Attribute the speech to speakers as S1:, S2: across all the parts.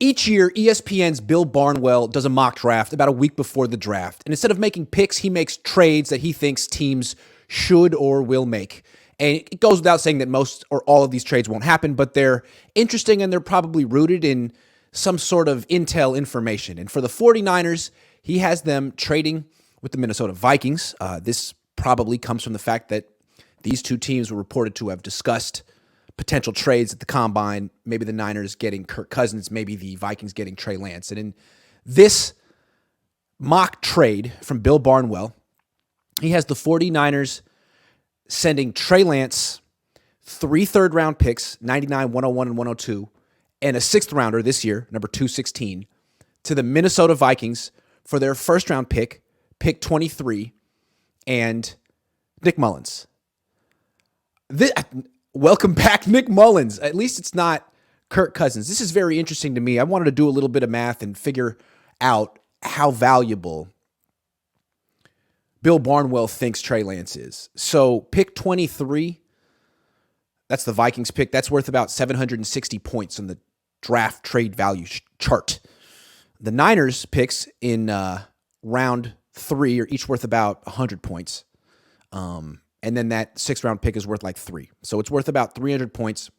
S1: Each year, ESPN's Bill Barnwell does a mock draft about a week before the draft. And instead of making picks, he makes trades that he thinks teams should or will make. And it goes without saying that most or all of these trades won't happen, but they're interesting and they're probably rooted in some sort of intel information. And for the 49ers, he has them trading with the Minnesota Vikings. This probably comes from the fact that these two teams were reported to have discussed potential trades at the combine, maybe the Niners getting Kirk Cousins, maybe the Vikings getting Trey Lance. And in this mock trade from Bill Barnwell, he has the 49ers sending Trey Lance 3 third-round picks, 99, 101, and 102, and a 6th-rounder this year, number 216, to the Minnesota Vikings for their first-round pick, pick 23, and Nick Mullens. Welcome back, Nick Mullens. At least it's not Kirk Cousins. This is very interesting to me. I wanted to do a little bit of math and figure out how valuable Bill Barnwell thinks Trey Lance is. So pick 23, that's the Vikings pick. That's worth about 760 points on the draft trade value chart. The Niners picks in round 3 are each worth about 100 points. And then that 6th-round pick is worth like 3. So it's worth about 300 points.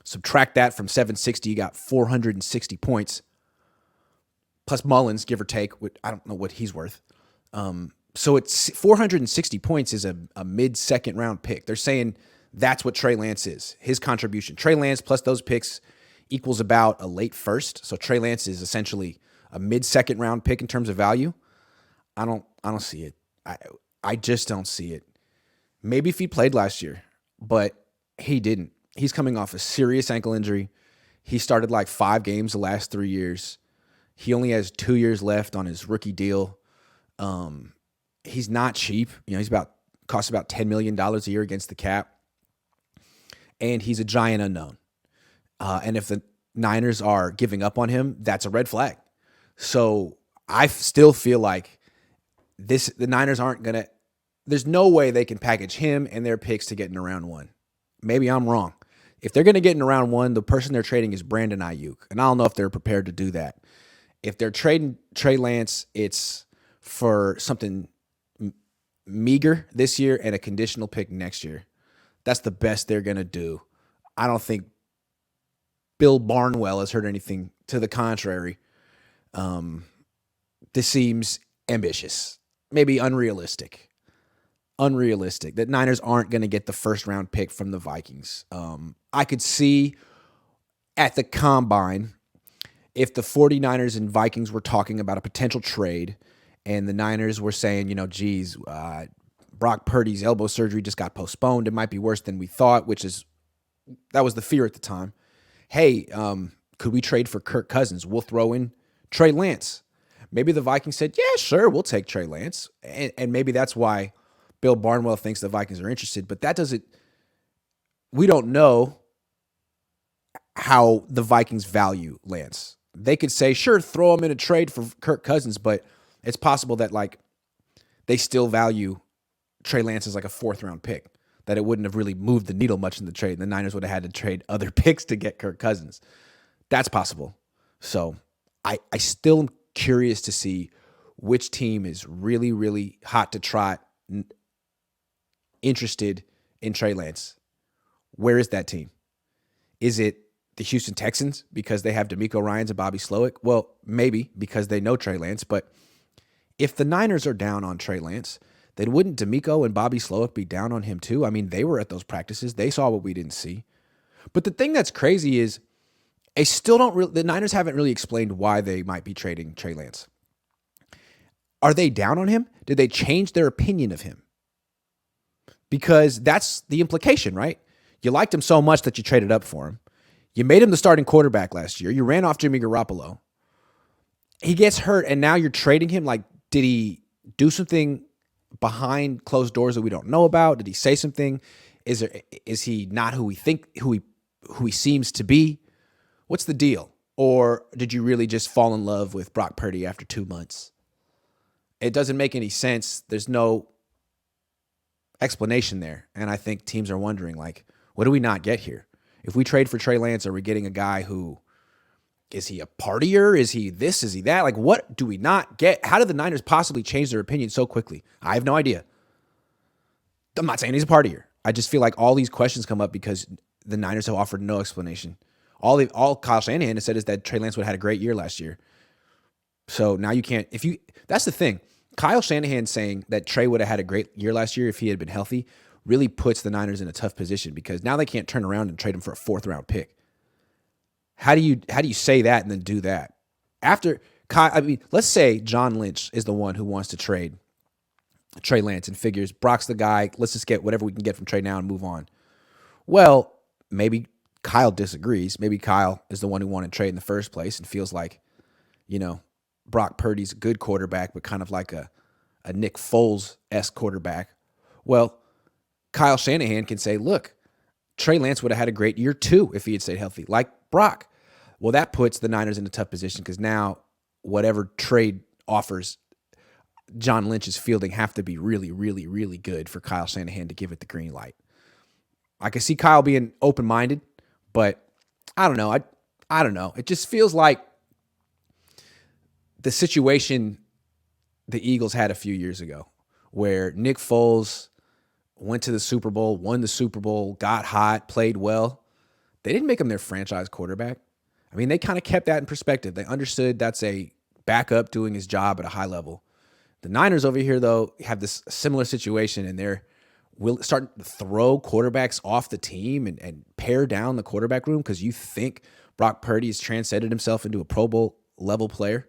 S1: Subtract that from 760, you got 460 points. Plus Mullens, give or take. I don't know what he's worth. So it's 460 points is a mid-second round pick. They're saying that's what Trey Lance is, his contribution. Trey Lance plus those picks equals about a late first. So Trey Lance is essentially a mid-second round pick in terms of value. I don't see it. I just don't see it. Maybe if he played last year, but he didn't. He's coming off a serious ankle injury. He started like 5 games the last 3 years. He only has 2 years left on his rookie deal. He's not cheap. He's costs about $10 million a year against the cap. And he's a giant unknown. And if the Niners are giving up on him, that's a red flag. So I still feel like the Niners aren't going to, there's no way they can package him and their picks to get in round 1. Maybe I'm wrong. If they're going to get in round 1, the person they're trading is Brandon Ayuk. And I don't know if they're prepared to do that. If they're trading Trey Lance, it's for something meager this year and a conditional pick next year. That's the best they're going to do. I don't think Bill Barnwell has heard anything to the contrary. This seems ambitious, maybe unrealistic. That Niners aren't going to get the first-round pick from the Vikings. I could see at the combine if the 49ers and Vikings were talking about a potential trade and the Niners were saying, Brock Purdy's elbow surgery just got postponed. It might be worse than we thought, that was the fear at the time. Hey, could we trade for Kirk Cousins? We'll throw in Trey Lance. Maybe the Vikings said, yeah, sure, we'll take Trey Lance. And maybe that's why Bill Barnwell thinks the Vikings are interested. But we don't know how the Vikings value Lance. They could say, sure, throw him in a trade for Kirk Cousins, but it's possible that they still value Trey Lance as like a 4th-round pick, that it wouldn't have really moved the needle much in the trade. The Niners would have had to trade other picks to get Kirk Cousins. That's possible. So I still am curious to see which team is really, really hot to trot, interested in Trey Lance. Where is that team? Is it the Houston Texans because they have DeMeco Ryans and Bobby Slowick? Well, maybe because they know Trey Lance, but if the Niners are down on Trey Lance, then wouldn't DeMeco and Bobby Slowick be down on him too? I mean, they were at those practices. They saw what we didn't see. But the thing that's crazy is the Niners haven't really explained why they might be trading Trey Lance. Are they down on him? Did they change their opinion of him? Because that's the implication, right? You liked him so much that you traded up for him. You made him the starting quarterback last year. You ran off Jimmy Garoppolo. He gets hurt, and now you're trading him. Did he do something behind closed doors that we don't know about? Did he say something? Is he not who he seems to be? What's the deal? Or did you really just fall in love with Brock Purdy after 2 months? It doesn't make any sense. There's no explanation there. And I think teams are wondering, what do we not get here? If we trade for Trey Lance, are we getting a guy who Is he a partier? Is he this? Is he that? Like, what do we not get? How did the Niners possibly change their opinion so quickly? I have no idea. I'm not saying he's a partier. I just feel like all these questions come up because the Niners have offered no explanation. All Kyle Shanahan has said is that Trey Lance would have had a great year last year. So now you can't, that's the thing. Kyle Shanahan saying that Trey would have had a great year last year if he had been healthy really puts the Niners in a tough position because now they can't turn around and trade him for a 4th round pick. How do you say that and then do that? Let's say John Lynch is the one who wants to trade Trey Lance and figures Brock's the guy. Let's just get whatever we can get from Trey now and move on. Well, maybe Kyle disagrees. Maybe Kyle is the one who wanted to trade in the first place and feels like, Brock Purdy's a good quarterback, but kind of like a Nick Foles-esque quarterback. Well, Kyle Shanahan can say, look, Trey Lance would have had a great year too if he had stayed healthy, like Brock. Well, that puts the Niners in a tough position because now whatever trade offers John Lynch is fielding have to be really, really, really good for Kyle Shanahan to give it the green light. I can see Kyle being open-minded, but I don't know. I don't know. It just feels like the situation the Eagles had a few years ago where Nick Foles went to the Super Bowl, won the Super Bowl, got hot, played well. They didn't make him their franchise quarterback. I mean, they kind of kept that in perspective. They understood that's a backup doing his job at a high level. The Niners over here, though, have this similar situation, and they're starting to throw quarterbacks off the team and pare down the quarterback room because you think Brock Purdy has transcended himself into a Pro Bowl level player.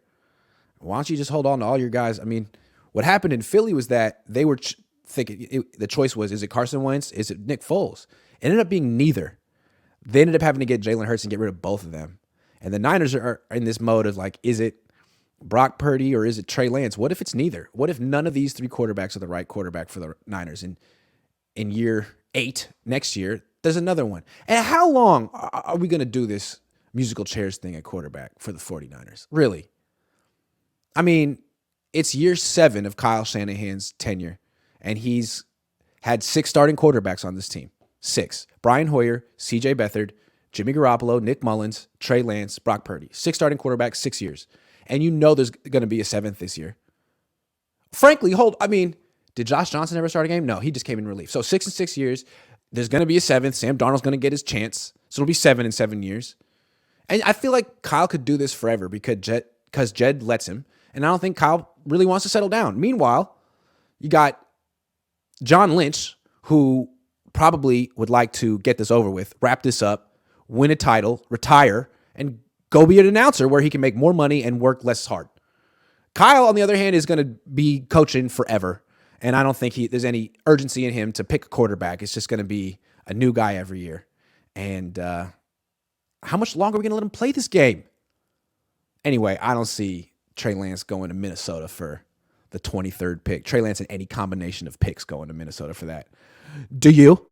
S1: Why don't you just hold on to all your guys? I mean, what happened in Philly was that they were thinking the choice was, is it Carson Wentz? Is it Nick Foles? It ended up being neither. They ended up having to get Jalen Hurts and get rid of both of them. And the Niners are in this mode of like, is it Brock Purdy or is it Trey Lance? What if it's neither? What if none of these 3 quarterbacks are the right quarterback for the Niners? And in year 8, next year, there's another one. And how long are we going to do this musical chairs thing at quarterback for the 49ers? Really? I mean, it's year 7 of Kyle Shanahan's tenure, and he's had 6 starting quarterbacks on this team. 6. Brian Hoyer, C.J. Beathard, Jimmy Garoppolo, Nick Mullens, Trey Lance, Brock Purdy. 6 starting quarterbacks, 6 years. And there's going to be a 7th this year. Frankly, did Josh Johnson ever start a game? No, he just came in relief. So 6 and 6 years. There's going to be a 7th. Sam Darnold's going to get his chance. So it'll be 7 in 7 years. And I feel like Kyle could do this forever because Jed lets him. And I don't think Kyle really wants to settle down. Meanwhile, you got John Lynch, who probably would like to get this over with, wrap this up, win a title, retire, and go be an announcer where he can make more money and work less hard. Kyle, on the other hand, is going to be coaching forever. And I don't think there's any urgency in him to pick a quarterback. It's just going to be a new guy every year. And how much longer are we going to let him play this game? Anyway, I don't see Trey Lance going to Minnesota for the 23rd pick. Trey Lance and any combination of picks going to Minnesota for that. Do you?